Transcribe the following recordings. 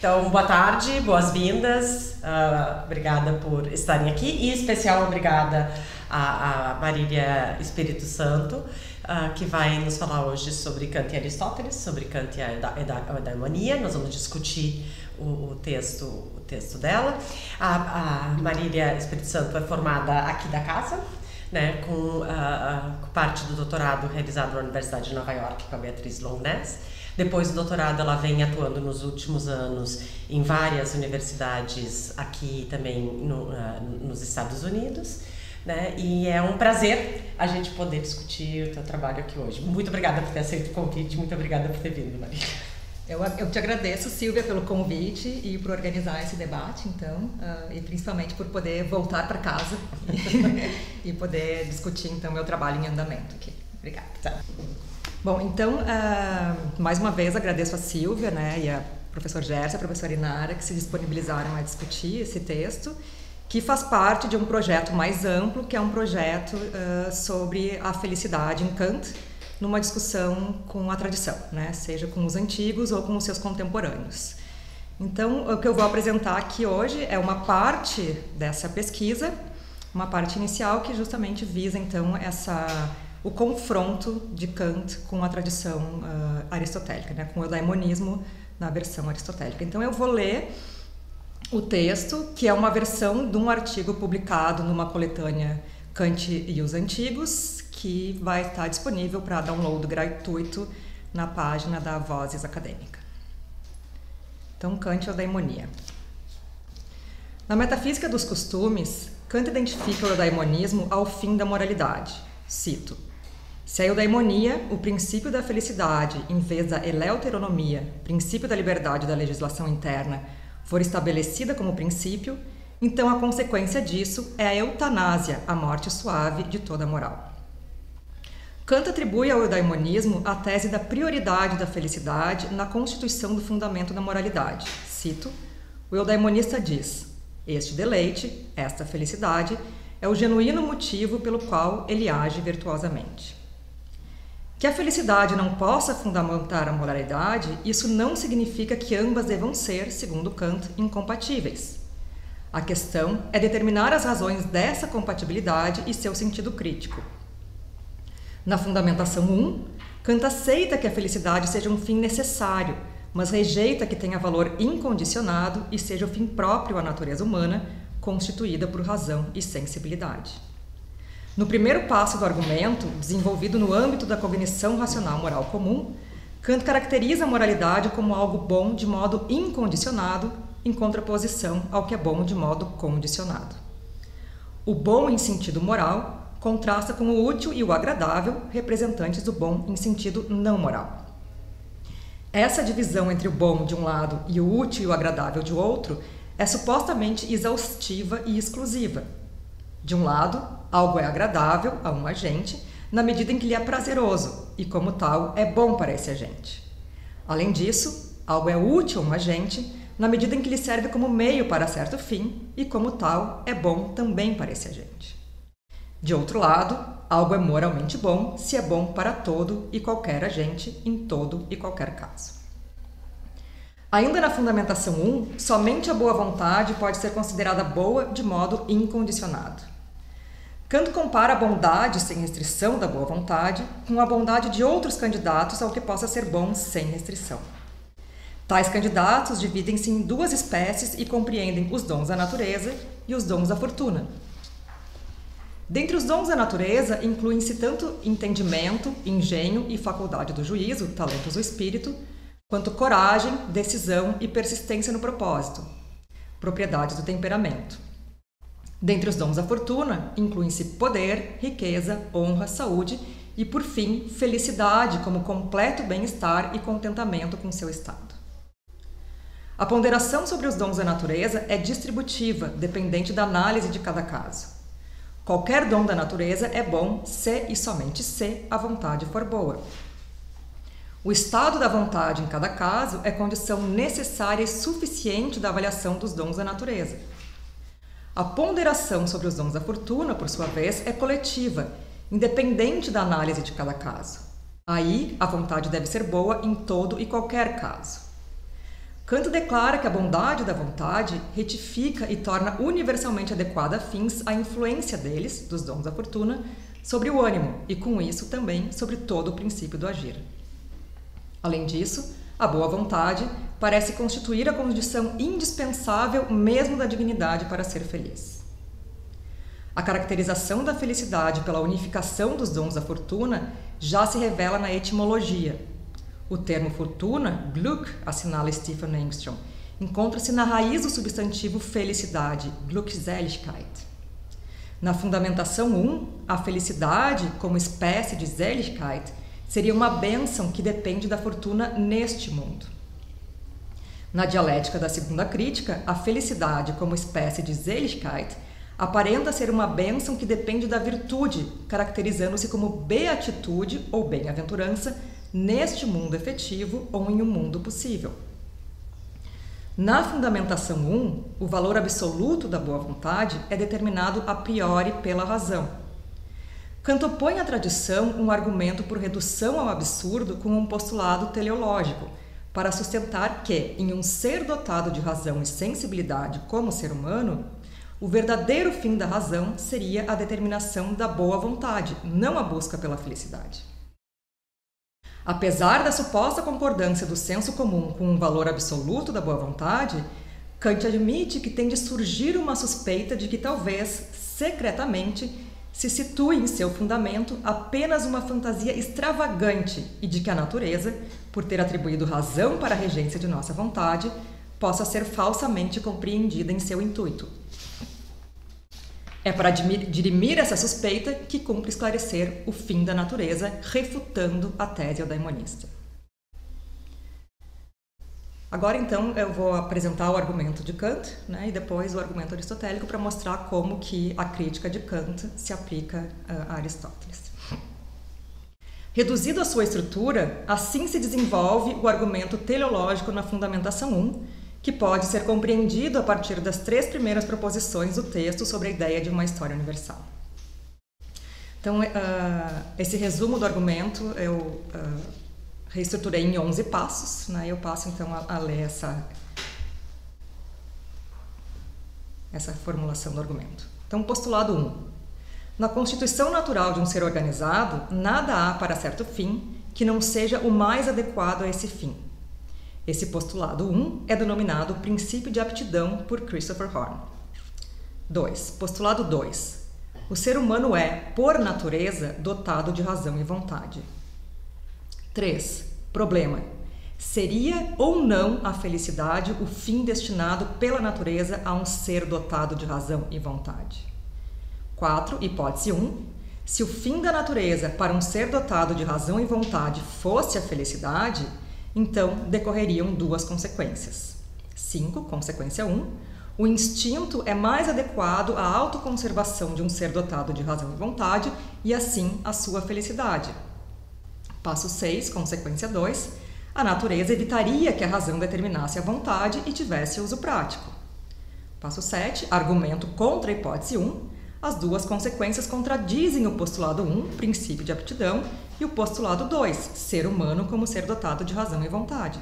Então, boa tarde, boas-vindas, obrigada por estarem aqui e especial obrigada a Marília Espírito Santo, que vai nos falar hoje sobre Kant e Aristóteles, sobre Kant e a eudaimonia. Nós vamos discutir o texto dela. A Marília Espírito Santo é formada aqui da casa, né, com parte do doutorado realizado na Universidade de Nova York com a Beatriz Longness. Depois do doutorado, ela vem atuando nos últimos anos em várias universidades aqui também nos Estados Unidos, né? E é um prazer a gente poder discutir o teu trabalho aqui hoje. Muito obrigada por ter aceito o convite, muito obrigada por ter vindo, Marília. Eu te agradeço, Silvia, pelo convite e por organizar esse debate, então, e principalmente por poder voltar para casa e poder discutir, então, meu trabalho em andamento aqui. Obrigada. Tá. Bom, então, mais uma vez agradeço a Silvia, né, e a professor Gerson, a professora Inara, que se disponibilizaram a discutir esse texto, que faz parte de um projeto mais amplo, que é um projeto sobre a felicidade em Kant, numa discussão com a tradição, né, seja com os antigos ou com os seus contemporâneos. Então, o que eu vou apresentar aqui hoje é uma parte dessa pesquisa, uma parte inicial que justamente visa, então, o confronto de Kant com a tradição aristotélica, né, com o eudaimonismo na versão aristotélica. Então eu vou ler o texto, que é uma versão de um artigo publicado numa coletânea Kant e os Antigos, que vai estar disponível para download gratuito na página da Vozes Acadêmica. Então, Kant e eudaimonia. Na metafísica dos costumes, Kant identifica o eudaimonismo ao fim da moralidade. Cito: se a eudaimonia, o princípio da felicidade, em vez da eleuteronomia, princípio da liberdade da legislação interna, for estabelecida como princípio, então a consequência disso é a eutanásia, a morte suave de toda a moral. Kant atribui ao eudaimonismo a tese da prioridade da felicidade na constituição do fundamento da moralidade. Cito: o eudaimonista diz: este deleite, esta felicidade, é o genuíno motivo pelo qual ele age virtuosamente. Que a felicidade não possa fundamentar a moralidade, isso não significa que ambas devam ser, segundo Kant, incompatíveis. A questão é determinar as razões dessa compatibilidade e seu sentido crítico. Na Fundamentação 1, Kant aceita que a felicidade seja um fim necessário, mas rejeita que tenha valor incondicionado e seja o fim próprio à natureza humana, constituída por razão e sensibilidade. No primeiro passo do argumento, desenvolvido no âmbito da cognição racional moral comum, Kant caracteriza a moralidade como algo bom de modo incondicionado, em contraposição ao que é bom de modo condicionado. O bom em sentido moral contrasta com o útil e o agradável, representantes do bom em sentido não moral. Essa divisão entre o bom de um lado e o útil e o agradável de outro é supostamente exaustiva e exclusiva. De um lado, algo é agradável a um agente na medida em que lhe é prazeroso e, como tal, é bom para esse agente. Além disso, algo é útil a um agente na medida em que lhe serve como meio para certo fim e, como tal, é bom também para esse agente. De outro lado, algo é moralmente bom se é bom para todo e qualquer agente em todo e qualquer caso. Ainda na Fundamentação 1, somente a boa vontade pode ser considerada boa de modo incondicionado. Kant compara a bondade sem restrição da boa vontade com a bondade de outros candidatos ao que possa ser bom sem restrição. Tais candidatos dividem-se em duas espécies e compreendem os dons da natureza e os dons da fortuna. Dentre os dons da natureza, incluem-se tanto entendimento, engenho e faculdade do juízo, talentos do espírito, quanto coragem, decisão e persistência no propósito, propriedades do temperamento. Dentre os dons da fortuna, incluem-se poder, riqueza, honra, saúde e, por fim, felicidade como completo bem-estar e contentamento com seu estado. A ponderação sobre os dons da natureza é distributiva, dependente da análise de cada caso. Qualquer dom da natureza é bom se e somente se a vontade for boa. O estado da vontade em cada caso é condição necessária e suficiente da avaliação dos dons da natureza. A ponderação sobre os dons da fortuna, por sua vez, é coletiva, independente da análise de cada caso. Aí, a vontade deve ser boa em todo e qualquer caso. Kant declara que a bondade da vontade retifica e torna universalmente adequada a fins a influência deles, dos dons da fortuna, sobre o ânimo e, com isso, também sobre todo o princípio do agir. Além disso, a boa vontade parece constituir a condição indispensável mesmo da dignidade para ser feliz. A caracterização da felicidade pela unificação dos dons da fortuna já se revela na etimologia. O termo fortuna, Glück, assinala Stephen Engstrom, encontra-se na raiz do substantivo felicidade, Glückseligkeit. Na Fundamentação 1, a felicidade, como espécie de Seligkeit, seria uma bênção que depende da fortuna neste mundo. Na dialética da segunda crítica, a felicidade, como espécie de Seligkeit, aparenta ser uma bênção que depende da virtude, caracterizando-se como beatitude ou bem-aventurança neste mundo efetivo ou em um mundo possível. Na Fundamentação 1, o valor absoluto da boa vontade é determinado a priori pela razão. Kant opõe à tradição um argumento por redução ao absurdo com um postulado teleológico, para sustentar que, em um ser dotado de razão e sensibilidade como ser humano, o verdadeiro fim da razão seria a determinação da boa vontade, não a busca pela felicidade. Apesar da suposta concordância do senso comum com um valor absoluto da boa vontade, Kant admite que tem de surgir uma suspeita de que talvez, secretamente, se situe em seu fundamento apenas uma fantasia extravagante e de que a natureza, por ter atribuído razão para a regência de nossa vontade, possa ser falsamente compreendida em seu intuito. É para dirimir essa suspeita que cumpre esclarecer o fim da natureza, refutando a tese eudaimonista. Agora, então, eu vou apresentar o argumento de Kant, né, e depois o argumento aristotélico para mostrar como que a crítica de Kant se aplica a Aristóteles. Reduzido à sua estrutura, assim se desenvolve o argumento teleológico na Fundamentação 1, que pode ser compreendido a partir das 3 primeiras proposições do texto sobre a ideia de uma história universal. Então, esse resumo do argumento eu reestruturei em 11 passos, né? Eu passo então a ler essa formulação do argumento. Então, postulado 1. Na constituição natural de um ser organizado, nada há para certo fim que não seja o mais adequado a esse fim. Esse postulado 1 é denominado princípio de aptidão por Christopher Horn. 2. Postulado 2. O ser humano é, por natureza, dotado de razão e vontade. 3. Problema. Seria ou não a felicidade o fim destinado pela natureza a um ser dotado de razão e vontade? 4. Hipótese 1. Se o fim da natureza para um ser dotado de razão e vontade fosse a felicidade, então decorreriam 2 consequências. 5. Consequência 1. O instinto é mais adequado à autoconservação de um ser dotado de razão e vontade e, assim, à sua felicidade. Passo 6. Consequência 2. A natureza evitaria que a razão determinasse a vontade e tivesse uso prático. Passo 7. Argumento contra a hipótese 1. As 2 consequências contradizem o postulado 1, princípio de aptidão, e o postulado 2, ser humano como ser dotado de razão e vontade.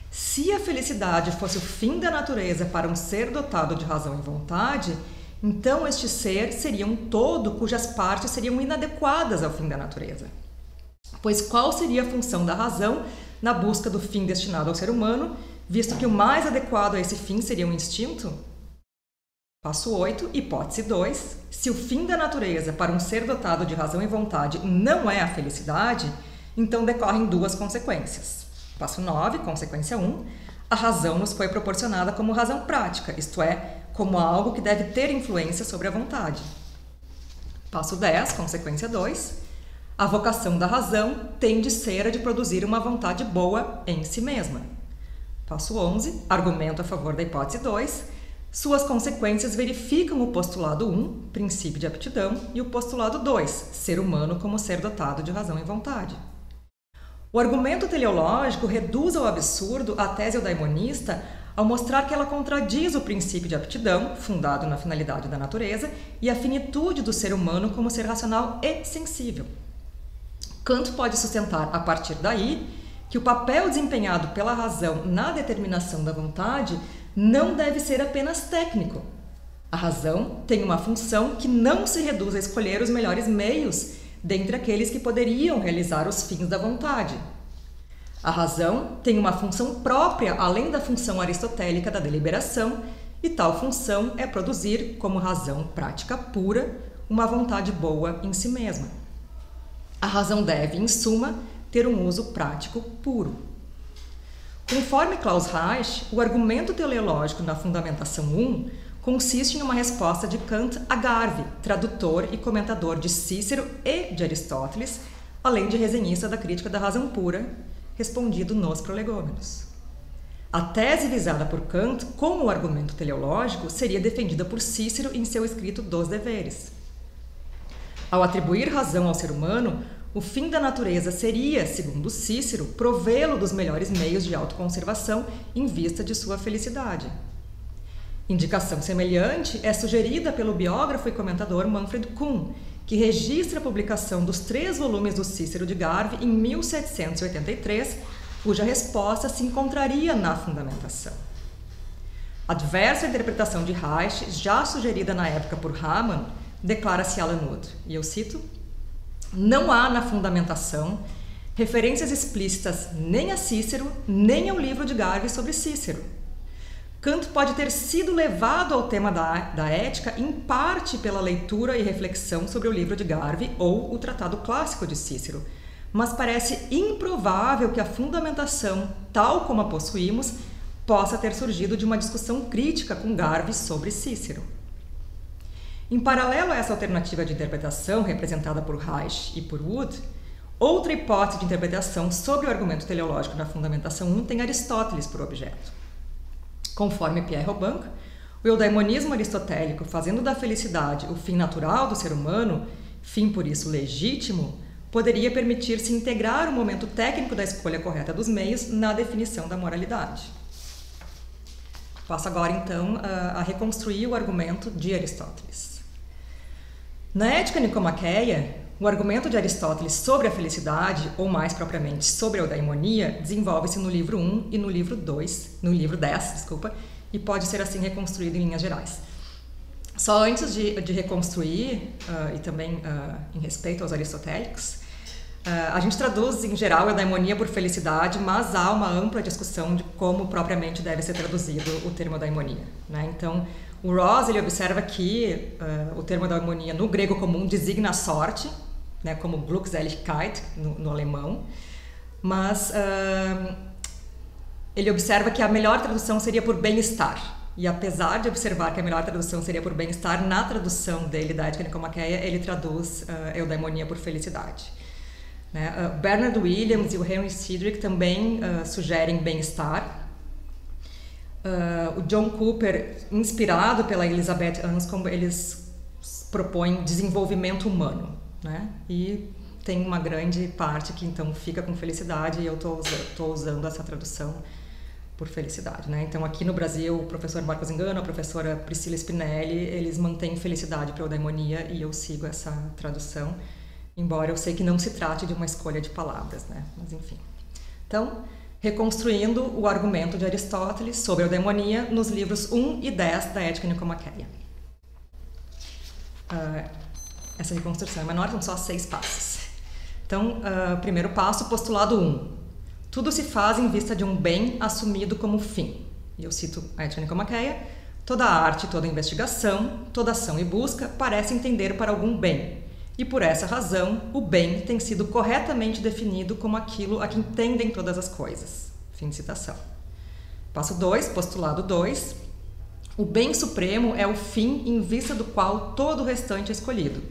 Se a felicidade fosse o fim da natureza para um ser dotado de razão e vontade, então este ser seria um todo cujas partes seriam inadequadas ao fim da natureza. Pois qual seria a função da razão na busca do fim destinado ao ser humano, visto que o mais adequado a esse fim seria um instinto? Passo 8, hipótese 2. Se o fim da natureza para um ser dotado de razão e vontade não é a felicidade, então decorrem 2 consequências. Passo 9, consequência 1. A razão nos foi proporcionada como razão prática, isto é, como algo que deve ter influência sobre a vontade. Passo 10, consequência 2. A vocação da razão tem de ser a de produzir uma vontade boa em si mesma. Passo 11, argumento a favor da hipótese 2. Suas consequências verificam o postulado 1, princípio de aptidão, e o postulado 2, ser humano como ser dotado de razão e vontade. O argumento teleológico reduz ao absurdo a tese eudaimonista ao mostrar que ela contradiz o princípio de aptidão, fundado na finalidade da natureza, e a finitude do ser humano como ser racional e sensível. Kant pode sustentar, a partir daí, que o papel desempenhado pela razão na determinação da vontade não deve ser apenas técnico. A razão tem uma função que não se reduz a escolher os melhores meios dentre aqueles que poderiam realizar os fins da vontade. A razão tem uma função própria além da função aristotélica da deliberação, e tal função é produzir, como razão prática pura, uma vontade boa em si mesma. A razão deve, em suma, ter um uso prático puro. Conforme Klaus Reich, o argumento teleológico na Fundamentação 1 consiste em uma resposta de Kant a Garve, tradutor e comentador de Cícero e de Aristóteles, além de resenhista da Crítica da Razão Pura, respondido nos Prolegômenos. A tese visada por Kant com o argumento teleológico seria defendida por Cícero em seu escrito Dos Deveres. Ao atribuir razão ao ser humano, o fim da natureza seria, segundo Cícero, provê-lo dos melhores meios de autoconservação em vista de sua felicidade. Indicação semelhante é sugerida pelo biógrafo e comentador Manfred Kuhn, que registra a publicação dos 3 volumes do Cícero de Garve em 1783, cuja resposta se encontraria na Fundamentação. A diversa interpretação de Reich, já sugerida na época por Hamann, declara-se Alan Wood, e eu cito: "Não há na Fundamentação referências explícitas nem a Cícero, nem ao livro de Garve sobre Cícero. Kant pode ter sido levado ao tema da ética em parte pela leitura e reflexão sobre o livro de Garve ou o Tratado Clássico de Cícero, mas parece improvável que a Fundamentação, tal como a possuímos, possa ter surgido de uma discussão crítica com Garve sobre Cícero." Em paralelo a essa alternativa de interpretação representada por Reich e por Wood, outra hipótese de interpretação sobre o argumento teleológico na Fundamentação 1 tem Aristóteles por objeto. Conforme Pierre Robin, o eudaimonismo aristotélico, fazendo da felicidade o fim natural do ser humano, fim por isso legítimo, poderia permitir-se integrar o momento técnico da escolha correta dos meios na definição da moralidade. Passo agora, então, a reconstruir o argumento de Aristóteles. Na Ética Nicomaqueia, o argumento de Aristóteles sobre a felicidade, ou mais propriamente sobre a eudaimonia, desenvolve-se no livro 1 e no livro 10, e pode ser assim reconstruído em linhas gerais. Só antes de reconstruir, e também em respeito aos aristotélicos, a gente traduz em geral a eudaimonia por felicidade, mas há uma ampla discussão de como propriamente deve ser traduzido o termo eudaimonia, né? Então, o Ross ele observa que o termo eudaimonia no grego comum designa a sorte, né, como Glückseligkeit no alemão, mas ele observa que a melhor tradução seria por bem-estar. E apesar de observar que a melhor tradução seria por bem-estar, na tradução dele da Ética Nicomaqueia, ele traduz eudaimonia por felicidade. Né? Bernard Williams e o Henry Sidgwick também sugerem bem-estar. O John Cooper, inspirado pela Elizabeth Anscombe, eles propõem desenvolvimento humano, né? E tem uma grande parte que então fica com felicidade, e eu estou usando essa tradução por felicidade, né? Então aqui no Brasil o professor Marcos Engano, a professora Priscila Spinelli, eles mantêm felicidade para eudaimonia, e eu sigo essa tradução, embora eu sei que não se trate de uma escolha de palavras, né? Mas enfim. Então, reconstruindo o argumento de Aristóteles sobre a eudaimonia nos livros 1 e 10 da Ética Nicomaqueia. Essa reconstrução é menor, são só 6 passos. Então, primeiro passo, postulado 1. Tudo se faz em vista de um bem assumido como fim. E eu cito a Ética Nicomaqueia: toda arte, toda investigação, toda ação e busca parece entender para algum bem. E por essa razão, o bem tem sido corretamente definido como aquilo a que entendem todas as coisas. Fim de citação. Passo 2, postulado 2. O bem supremo é o fim em vista do qual todo o restante é escolhido.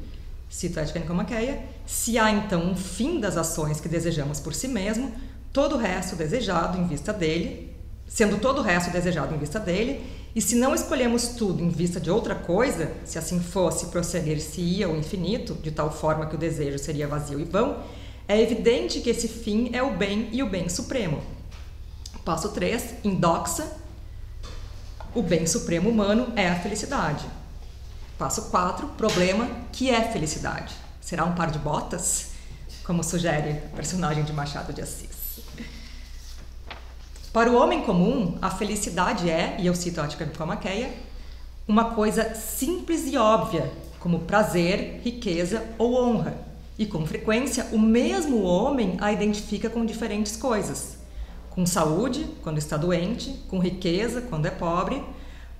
Cito a Ética Nicomaqueia: se há então um fim das ações que desejamos por si mesmo, todo o resto desejado em vista dele, sendo todo o resto desejado em vista dele, e se não escolhemos tudo em vista de outra coisa, se assim fosse, prosseguir-se-ia ao infinito, de tal forma que o desejo seria vazio e vão, é evidente que esse fim é o bem e o bem supremo. Passo 3, indoxa: o bem supremo humano é a felicidade. Passo 4, problema: que é felicidade? Será um par de botas? Como sugere a personagem de Machado de Assis. Para o homem comum, a felicidade é, e eu cito a Ática Nicomaqueia, uma coisa simples e óbvia, como prazer, riqueza ou honra. E com frequência, o mesmo homem a identifica com diferentes coisas. Com saúde, quando está doente, com riqueza, quando é pobre,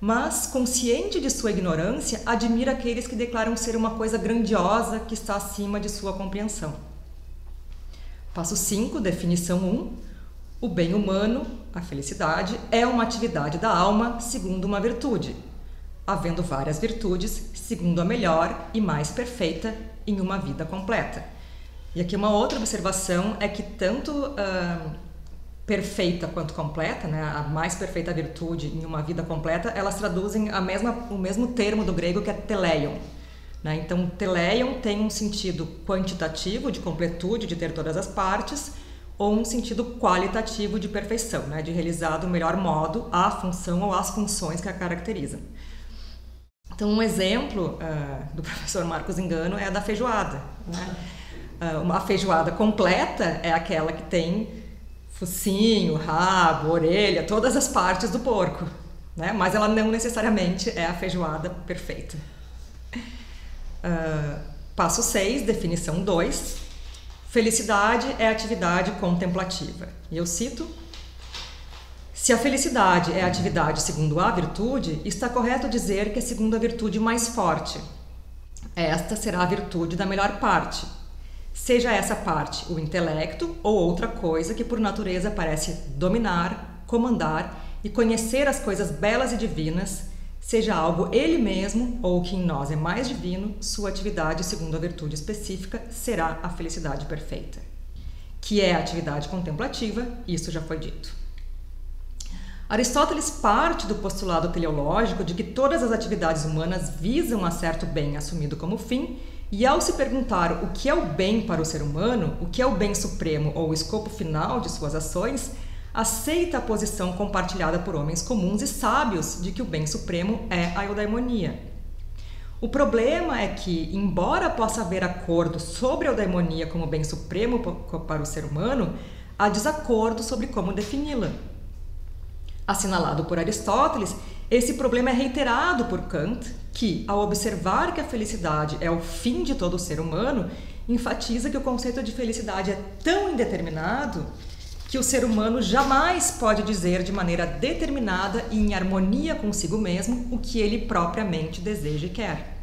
mas, consciente de sua ignorância, admira aqueles que declaram ser uma coisa grandiosa que está acima de sua compreensão. Passo 5, definição 1. O bem humano, a felicidade, é uma atividade da alma segundo uma virtude, havendo várias virtudes segundo a melhor e mais perfeita em uma vida completa. E aqui uma outra observação é que tanto perfeita quanto completa, né, a mais perfeita virtude em uma vida completa, elas traduzem o mesmo termo do grego, que é teleion. Né? Então, teleion tem um sentido quantitativo, de completude, de ter todas as partes, ou um sentido qualitativo de perfeição, né, de realizar do melhor modo a função ou as funções que a caracterizam. Então, um exemplo do professor Marcos Engano é a da feijoada. Né? Uma feijoada completa é aquela que tem focinho, rabo, orelha, todas as partes do porco, né? Mas ela não necessariamente é a feijoada perfeita. Passo 6, definição 2. Felicidade é atividade contemplativa. E eu cito: se a felicidade é atividade segundo a virtude, está correto dizer que é segundo a virtude mais forte. Esta será a virtude da melhor parte. Seja essa parte o intelecto ou outra coisa que por natureza parece dominar, comandar e conhecer as coisas belas e divinas, seja algo ele mesmo ou o que em nós é mais divino, sua atividade segundo a virtude específica será a felicidade perfeita. Que é a atividade contemplativa, isso já foi dito. Aristóteles parte do postulado teleológico de que todas as atividades humanas visam a certo bem assumido como fim. E ao se perguntar o que é o bem para o ser humano, o que é o bem supremo ou o escopo final de suas ações, aceita a posição compartilhada por homens comuns e sábios de que o bem supremo é a eudaimonia. O problema é que, embora possa haver acordo sobre a eudaimonia como bem supremo para o ser humano, há desacordo sobre como defini-la. Assinalado por Aristóteles, esse problema é reiterado por Kant, que, ao observar que a felicidade é o fim de todo ser humano, enfatiza que o conceito de felicidade é tão indeterminado que o ser humano jamais pode dizer de maneira determinada e em harmonia consigo mesmo o que ele propriamente deseja e quer.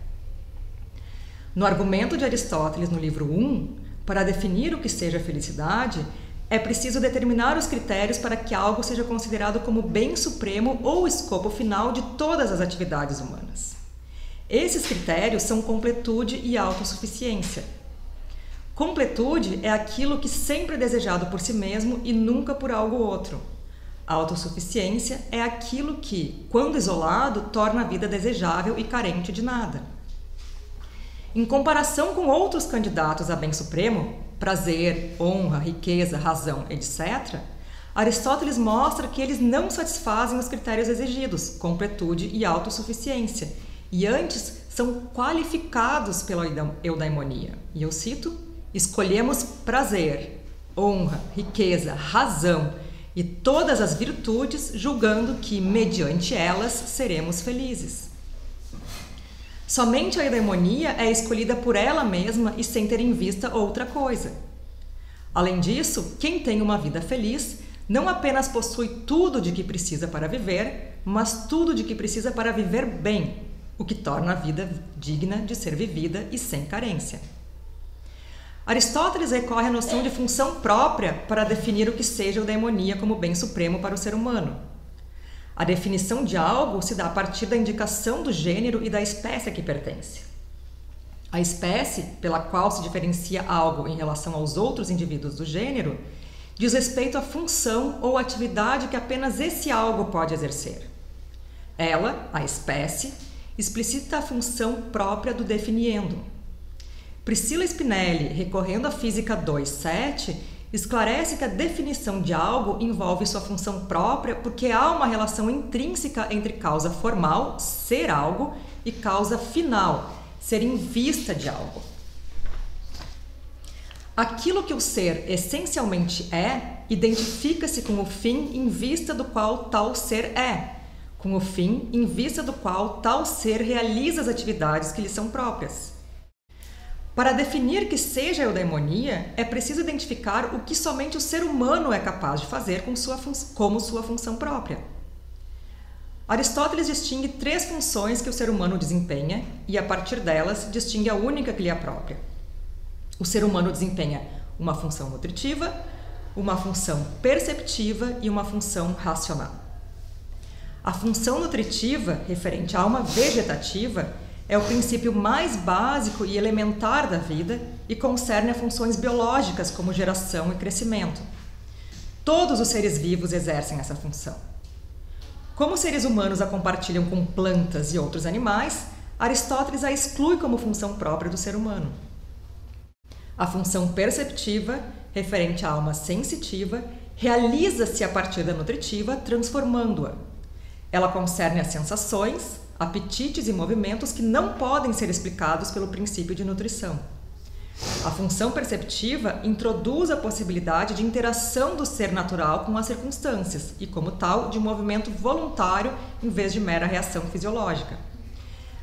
No argumento de Aristóteles, no livro 1, para definir o que seja felicidade, é preciso determinar os critérios para que algo seja considerado como bem supremo ou escopo final de todas as atividades humanas. Esses critérios são completude e autossuficiência. Completude é aquilo que sempre é desejado por si mesmo e nunca por algo outro. Autossuficiência é aquilo que, quando isolado, torna a vida desejável e carente de nada. Em comparação com outros candidatos a bem supremo, prazer, honra, riqueza, razão, etc., Aristóteles mostra que eles não satisfazem os critérios exigidos, completude e autossuficiência, e antes são qualificados pela eudaimonia. E eu cito: escolhemos prazer, honra, riqueza, razão e todas as virtudes, julgando que, mediante elas, seremos felizes. Somente a eudaimonia é escolhida por ela mesma e sem ter em vista outra coisa. Além disso, quem tem uma vida feliz não apenas possui tudo de que precisa para viver, mas tudo de que precisa para viver bem, o que torna a vida digna de ser vivida e sem carência. Aristóteles recorre à noção de função própria para definir o que seja a eudaimonia como bem supremo para o ser humano. A definição de algo se dá a partir da indicação do gênero e da espécie a que pertence. A espécie, pela qual se diferencia algo em relação aos outros indivíduos do gênero, diz respeito à função ou atividade que apenas esse algo pode exercer. Ela, a espécie, explicita a função própria do definiendo. Priscila Spinelli, recorrendo à Física 2.7, esclarece que a definição de algo envolve sua função própria porque há uma relação intrínseca entre causa formal, ser algo, e causa final, ser em vista de algo. Aquilo que o ser essencialmente é, identifica-se com o fim em vista do qual tal ser é, com o fim em vista do qual tal ser realiza as atividades que lhe são próprias. Para definir que seja a eudaimonia, é preciso identificar o que somente o ser humano é capaz de fazer como sua função própria. Aristóteles distingue 3 funções que o ser humano desempenha e, a partir delas, distingue a única que lhe é própria. O ser humano desempenha uma função nutritiva, uma função perceptiva e uma função racional. A função nutritiva, referente à alma vegetativa, é o princípio mais básico e elementar da vida e concerne a funções biológicas como geração e crescimento. Todos os seres vivos exercem essa função. Como os seres humanos a compartilham com plantas e outros animais, Aristóteles a exclui como função própria do ser humano. A função perceptiva, referente à alma sensitiva, realiza-se a partir da nutritiva, transformando-a. Ela concerne as sensações, apetites e movimentos que não podem ser explicados pelo princípio de nutrição. A função perceptiva introduz a possibilidade de interação do ser natural com as circunstâncias e, como tal, de um movimento voluntário em vez de mera reação fisiológica.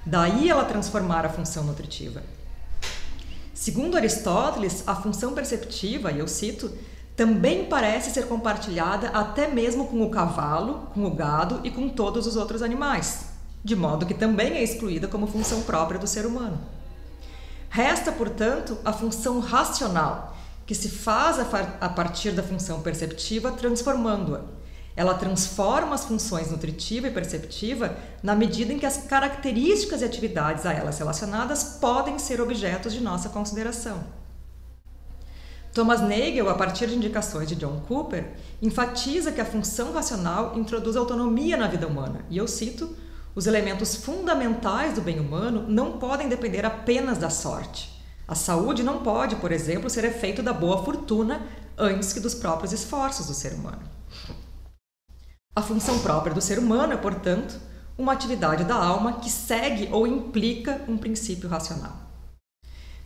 Daí ela transformar a função nutritiva. Segundo Aristóteles, a função perceptiva, e eu cito, também parece ser compartilhada até mesmo com o cavalo, com o gado e com todos os outros animais, de modo que também é excluída como função própria do ser humano. Resta, portanto, a função racional, que se faz a partir da função perceptiva, transformando-a. Ela transforma as funções nutritiva e perceptiva na medida em que as características e atividades a elas relacionadas podem ser objetos de nossa consideração. Thomas Nagel, a partir de indicações de John Cooper, enfatiza que a função racional introduz autonomia na vida humana, e eu cito: os elementos fundamentais do bem humano não podem depender apenas da sorte. A saúde não pode, por exemplo, ser efeito da boa fortuna antes que dos próprios esforços do ser humano. A função própria do ser humano é, portanto, uma atividade da alma que segue ou implica um princípio racional.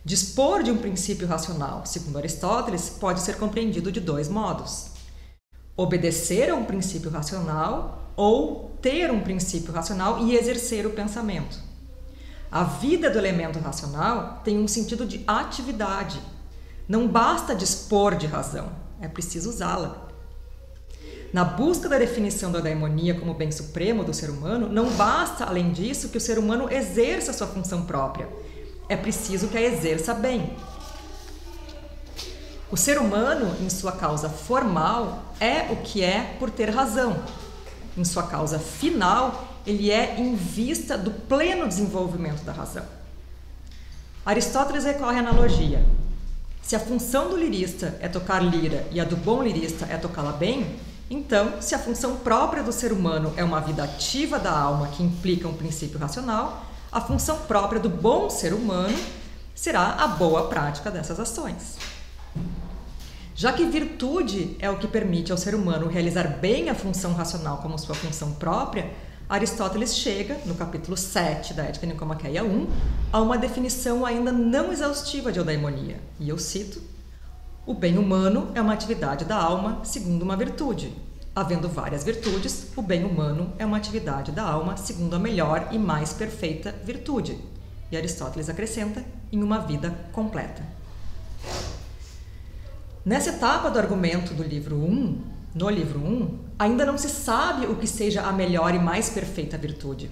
Dispor de um princípio racional, segundo Aristóteles, pode ser compreendido de 2 modos: obedecer a um princípio racional ou ter um princípio racional e exercer o pensamento. A vida do elemento racional tem um sentido de atividade. Não basta dispor de razão, é preciso usá-la. Na busca da definição da eudaimonia como bem supremo do ser humano, não basta, além disso, que o ser humano exerça sua função própria. É preciso que a exerça bem. O ser humano, em sua causa formal, é o que é por ter razão. Em sua causa final, ele é em vista do pleno desenvolvimento da razão. Aristóteles recorre à analogia. Se a função do lirista é tocar lira e a do bom lirista é tocá-la bem, então, se a função própria do ser humano é uma vida ativa da alma que implica um princípio racional, a função própria do bom ser humano será a boa prática dessas ações. Já que virtude é o que permite ao ser humano realizar bem a função racional como sua função própria, Aristóteles chega, no capítulo 7 da Ética Nicomaqueia 1, a uma definição ainda não exaustiva de eudaimonia. E eu cito: o bem humano é uma atividade da alma segundo uma virtude. Havendo várias virtudes, o bem humano é uma atividade da alma segundo a melhor e mais perfeita virtude. E Aristóteles acrescenta: em uma vida completa. Nessa etapa do argumento do livro 1, no livro 1, ainda não se sabe o que seja a melhor e mais perfeita virtude.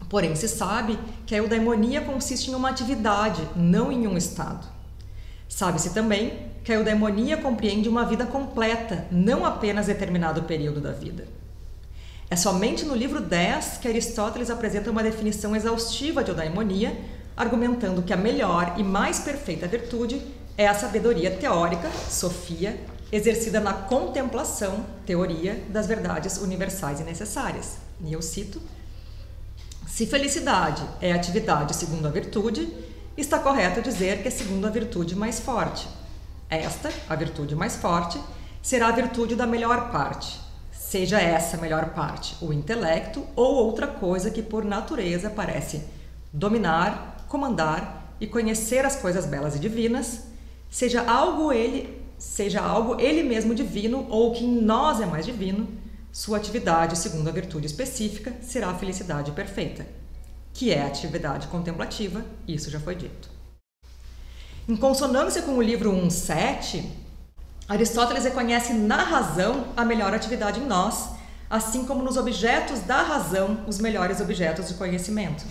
Porém, se sabe que a eudaimonia consiste em uma atividade, não em um estado. Sabe-se também que a eudaimonia compreende uma vida completa, não apenas determinado período da vida. É somente no livro 10 que Aristóteles apresenta uma definição exaustiva de eudaimonia, argumentando que a melhor e mais perfeita virtude é a sabedoria teórica, sofia, exercida na contemplação, teoria, das verdades universais e necessárias. E eu cito: se felicidade é atividade segundo a virtude, está correto dizer que é segundo a virtude mais forte. Esta, a virtude mais forte, será a virtude da melhor parte, seja essa melhor parte o intelecto ou outra coisa que por natureza parece dominar, comandar e conhecer as coisas belas e divinas, seja algo ele seja algo ele mesmo divino ou que em nós é mais divino, sua atividade, segundo a virtude específica, será a felicidade perfeita, que é a atividade contemplativa, isso já foi dito. Em consonância com o livro 1.7, Aristóteles reconhece na razão a melhor atividade em nós, assim como nos objetos da razão os melhores objetos de conhecimento.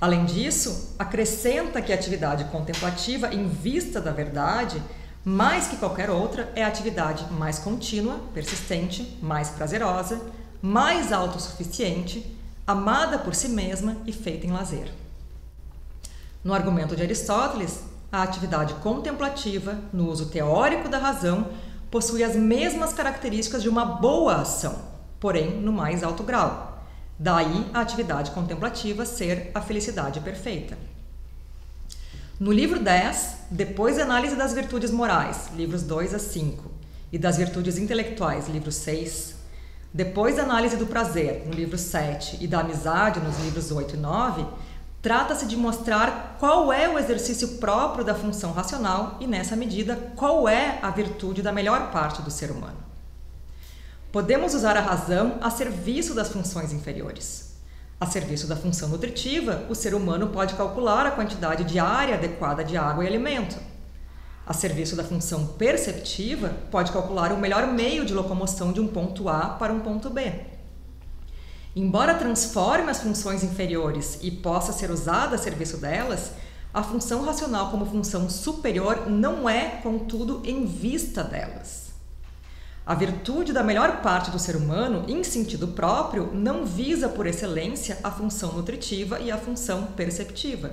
Além disso, acrescenta que a atividade contemplativa em vista da verdade, mais que qualquer outra, é a atividade mais contínua, persistente, mais prazerosa, mais autossuficiente, amada por si mesma e feita em lazer. No argumento de Aristóteles, a atividade contemplativa, no uso teórico da razão, possui as mesmas características de uma boa ação, porém no mais alto grau. Daí a atividade contemplativa ser a felicidade perfeita. No livro 10, depois da análise das virtudes morais, livros 2 a 5, e das virtudes intelectuais, livro 6, depois da análise do prazer, no livro 7, e da amizade, nos livros 8 e 9, trata-se de mostrar qual é o exercício próprio da função racional e, nessa medida, qual é a virtude da melhor parte do ser humano. Podemos usar a razão a serviço das funções inferiores. A serviço da função nutritiva, o ser humano pode calcular a quantidade diária adequada de água e alimento. A serviço da função perceptiva, pode calcular o melhor meio de locomoção de um ponto A para um ponto B. Embora transforme as funções inferiores e possa ser usada a serviço delas, a função racional como função superior não é, contudo, em vista delas. A virtude da melhor parte do ser humano, em sentido próprio, não visa por excelência a função nutritiva e a função perceptiva.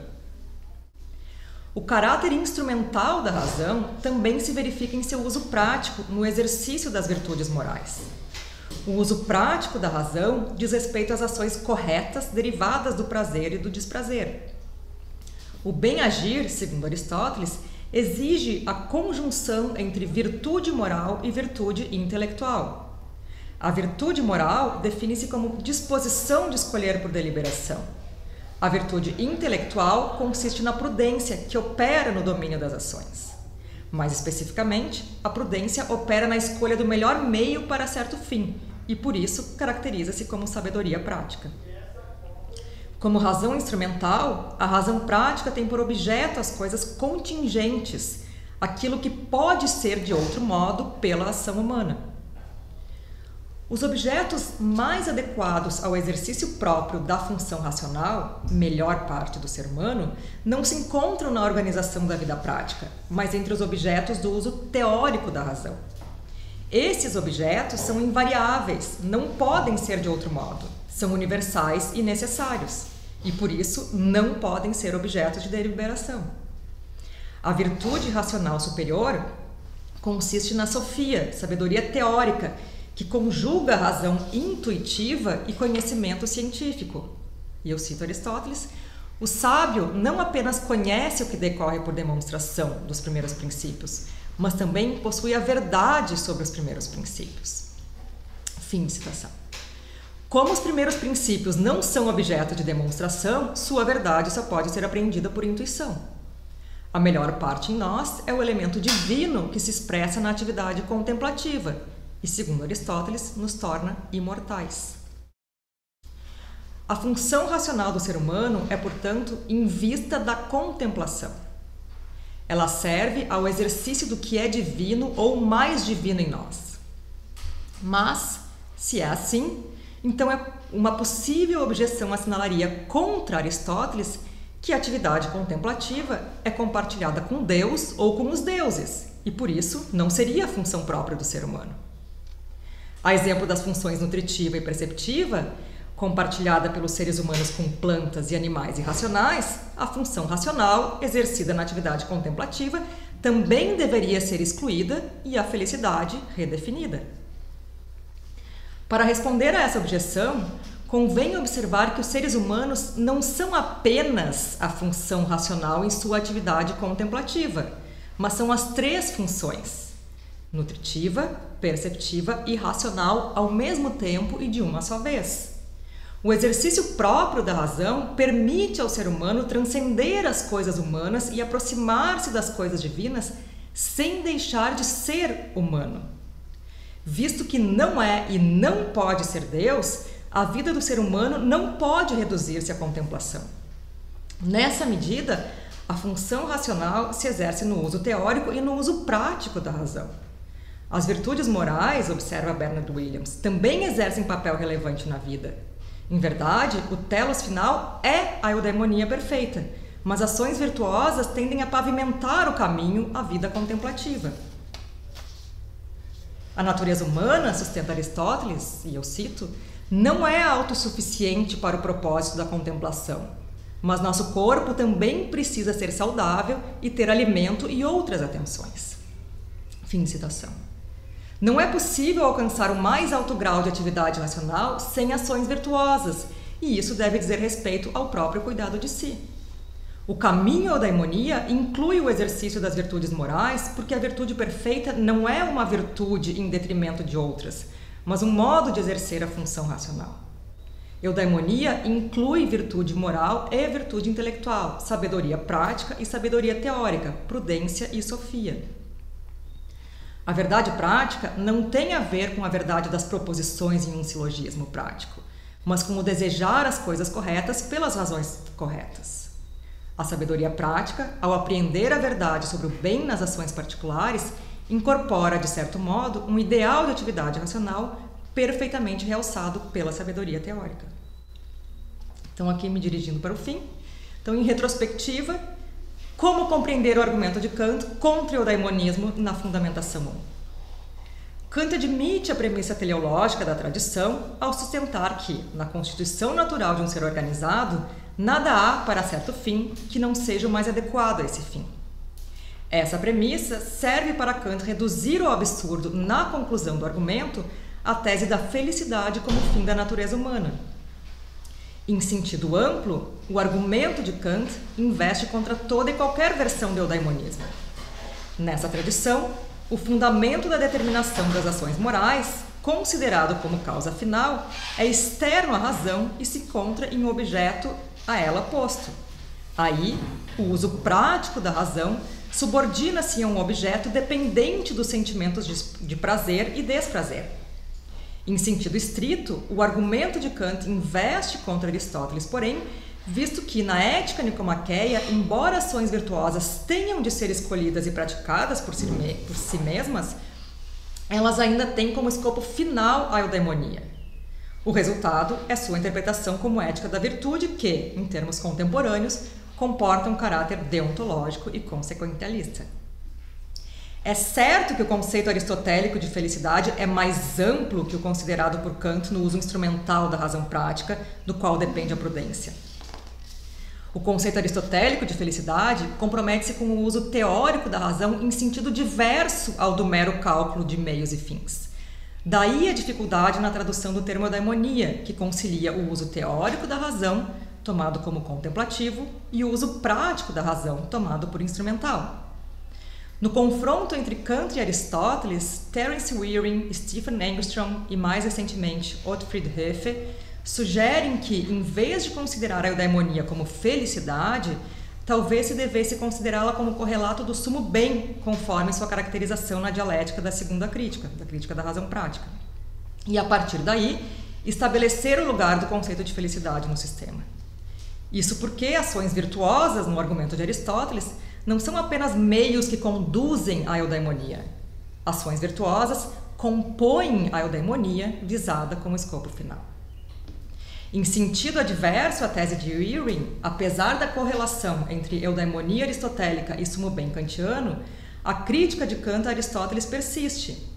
O caráter instrumental da razão também se verifica em seu uso prático no exercício das virtudes morais. O uso prático da razão diz respeito às ações corretas derivadas do prazer e do desprazer. O bem-agir, segundo Aristóteles, exige a conjunção entre virtude moral e virtude intelectual. A virtude moral define-se como disposição de escolher por deliberação. A virtude intelectual consiste na prudência, que opera no domínio das ações. Mais especificamente, a prudência opera na escolha do melhor meio para certo fim e, por isso, caracteriza-se como sabedoria prática. Como razão instrumental, a razão prática tem por objeto as coisas contingentes, aquilo que pode ser de outro modo pela ação humana. Os objetos mais adequados ao exercício próprio da função racional, melhor parte do ser humano, não se encontram na organização da vida prática, mas entre os objetos do uso teórico da razão. Esses objetos são invariáveis, não podem ser de outro modo, são universais e necessários, e por isso não podem ser objetos de deliberação. A virtude racional superior consiste na sofia, sabedoria teórica, que conjuga a razão intuitiva e conhecimento científico. E eu cito Aristóteles: o sábio não apenas conhece o que decorre por demonstração dos primeiros princípios, mas também possui a verdade sobre os primeiros princípios. Fim de citação. Como os primeiros princípios não são objeto de demonstração, sua verdade só pode ser apreendida por intuição. A melhor parte em nós é o elemento divino que se expressa na atividade contemplativa e, segundo Aristóteles, nos torna imortais. A função racional do ser humano é, portanto, em vista da contemplação. Ela serve ao exercício do que é divino ou mais divino em nós. Mas, se é assim, então uma possível objeção assinalaria contra Aristóteles que a atividade contemplativa é compartilhada com Deus ou com os deuses, e por isso não seria a função própria do ser humano. A exemplo das funções nutritiva e perceptiva, compartilhada pelos seres humanos com plantas e animais irracionais, a função racional, exercida na atividade contemplativa, também deveria ser excluída e a felicidade redefinida. Para responder a essa objeção, convém observar que os seres humanos não são apenas a função racional em sua atividade contemplativa, mas são as três funções: nutritiva, perceptiva e racional ao mesmo tempo e de uma só vez. O exercício próprio da razão permite ao ser humano transcender as coisas humanas e aproximar-se das coisas divinas sem deixar de ser humano. Visto que não é e não pode ser Deus, a vida do ser humano não pode reduzir-se à contemplação. Nessa medida, a função racional se exerce no uso teórico e no uso prático da razão. As virtudes morais, observa Bernard Williams, também exercem papel relevante na vida. Em verdade, o telos final é a eudaimonia perfeita, mas ações virtuosas tendem a pavimentar o caminho à vida contemplativa. A natureza humana, sustenta Aristóteles, e eu cito, não é autossuficiente para o propósito da contemplação, mas nosso corpo também precisa ser saudável e ter alimento e outras atenções. Fim de citação. Não é possível alcançar o mais alto grau de atividade racional sem ações virtuosas, e isso deve dizer respeito ao próprio cuidado de si. O caminho à eudaimonia inclui o exercício das virtudes morais, porque a virtude perfeita não é uma virtude em detrimento de outras, mas um modo de exercer a função racional. Eudaimonia inclui virtude moral e virtude intelectual, sabedoria prática e sabedoria teórica, prudência e sofia. A verdade prática não tem a ver com a verdade das proposições em um silogismo prático, mas com o desejar as coisas corretas pelas razões corretas. A sabedoria prática, ao apreender a verdade sobre o bem nas ações particulares, incorpora, de certo modo, um ideal de atividade racional perfeitamente realçado pela sabedoria teórica. Então, aqui me dirigindo para o fim. Então, em retrospectiva, como compreender o argumento de Kant contra o eudaimonismo na Fundamentação 1? Kant admite a premissa teleológica da tradição ao sustentar que, na constituição natural de um ser organizado, nada há para certo fim que não seja o mais adequado a esse fim. Essa premissa serve para Kant reduzir ao absurdo, na conclusão do argumento, a tese da felicidade como fim da natureza humana. Em sentido amplo, o argumento de Kant investe contra toda e qualquer versão do eudaimonismo. Nessa tradição, o fundamento da determinação das ações morais, considerado como causa final, é externo à razão e se encontra em um objeto a ela posto. Aí, o uso prático da razão subordina-se a um objeto dependente dos sentimentos de prazer e desprazer. Em sentido estrito, o argumento de Kant investe contra Aristóteles, porém, visto que na ética nicomaqueia, embora ações virtuosas tenham de ser escolhidas e praticadas por si mesmas, elas ainda têm como escopo final a eudaimonia. O resultado é sua interpretação como ética da virtude que, em termos contemporâneos, comporta um caráter deontológico e consequencialista. É certo que o conceito aristotélico de felicidade é mais amplo que o considerado por Kant no uso instrumental da razão prática, do qual depende a prudência. O conceito aristotélico de felicidade compromete-se com o uso teórico da razão em sentido diverso ao do mero cálculo de meios e fins. Daí a dificuldade na tradução do termo eudaimonia, que concilia o uso teórico da razão, tomado como contemplativo, e o uso prático da razão, tomado por instrumental. No confronto entre Kant e Aristóteles, Terence Wearing, Stephen Engstrom e, mais recentemente, Ottfried Höfe sugerem que, em vez de considerar a eudaimonia como felicidade, talvez se devesse considerá-la como correlato do sumo bem, conforme sua caracterização na dialética da segunda crítica, da crítica da razão prática. E, a partir daí, estabelecer o lugar do conceito de felicidade no sistema. Isso porque ações virtuosas, no argumento de Aristóteles, não são apenas meios que conduzem à eudaimonia. Ações virtuosas compõem a eudaimonia visada como escopo final. Em sentido adverso à tese de Wearing, apesar da correlação entre eudaimonia aristotélica e sumo bem kantiano, a crítica de Kant a Aristóteles persiste.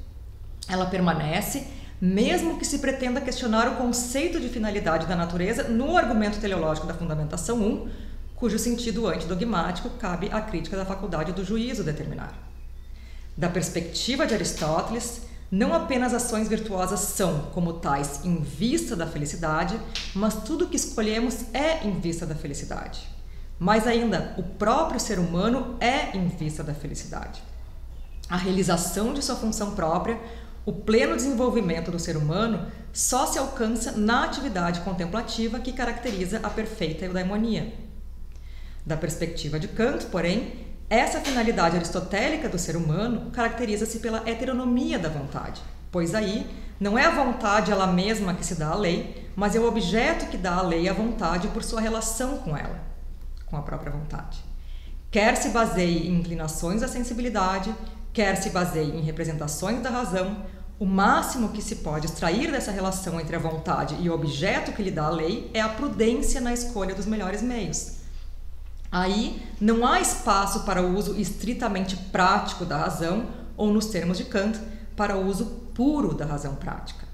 Ela permanece, mesmo que se pretenda questionar o conceito de finalidade da natureza no argumento teleológico da Fundamentação 1, cujo sentido antidogmático cabe à crítica da faculdade do juízo determinar. Da perspectiva de Aristóteles, não apenas ações virtuosas são, como tais, em vista da felicidade, mas tudo que escolhemos é em vista da felicidade. Mais ainda, o próprio ser humano é em vista da felicidade. A realização de sua função própria, o pleno desenvolvimento do ser humano, só se alcança na atividade contemplativa que caracteriza a perfeita eudaimonia. Da perspectiva de Kant, porém, Essa finalidade aristotélica do ser humano caracteriza-se pela heteronomia da vontade, pois aí não é a vontade ela mesma que se dá à lei, mas é o objeto que dá à lei a vontade por sua relação com ela, com a própria vontade. Quer se baseie em inclinações da sensibilidade, quer se baseie em representações da razão, o máximo que se pode extrair dessa relação entre a vontade e o objeto que lhe dá a lei é a prudência na escolha dos melhores meios. Aí não há espaço para o uso estritamente prático da razão, ou nos termos de Kant, para o uso puro da razão prática.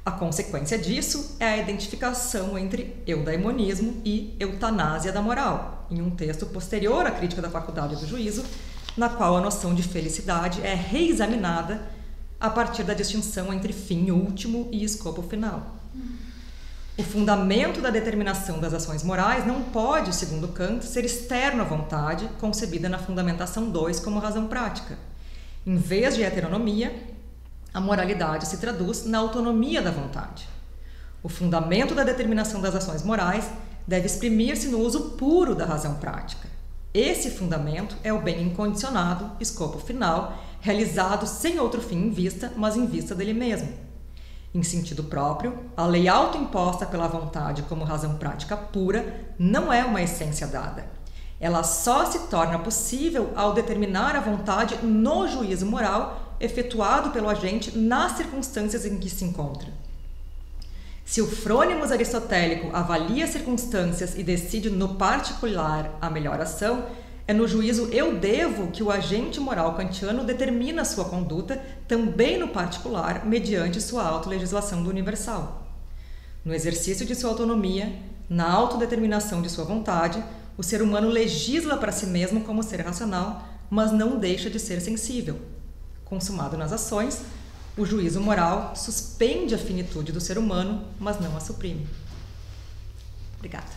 A consequência disso é a identificação entre eudaimonismo e eutanásia da moral, em um texto posterior à crítica da faculdade do juízo, na qual a noção de felicidade é reexaminada a partir da distinção entre fim último e escopo final. O fundamento da determinação das ações morais não pode, segundo Kant, ser externo à vontade, concebida na Fundamentação 2 como razão prática. Em vez de heteronomia, a moralidade se traduz na autonomia da vontade. O fundamento da determinação das ações morais deve exprimir-se no uso puro da razão prática. Esse fundamento é o bem incondicionado, escopo final, realizado sem outro fim em vista, mas em vista dele mesmo. Em sentido próprio, a lei autoimposta pela vontade como razão prática pura não é uma essência dada. Ela só se torna possível ao determinar a vontade no juízo moral efetuado pelo agente nas circunstâncias em que se encontra. Se o frônimos aristotélico avalia as circunstâncias e decide no particular a melhor ação, é no juízo eu devo que o agente moral kantiano determina sua conduta também no particular mediante sua autolegislação do universal. No exercício de sua autonomia, na autodeterminação de sua vontade, o ser humano legisla para si mesmo como ser racional, mas não deixa de ser sensível. Consumado nas ações, o juízo moral suspende a finitude do ser humano, mas não a suprime. Obrigada.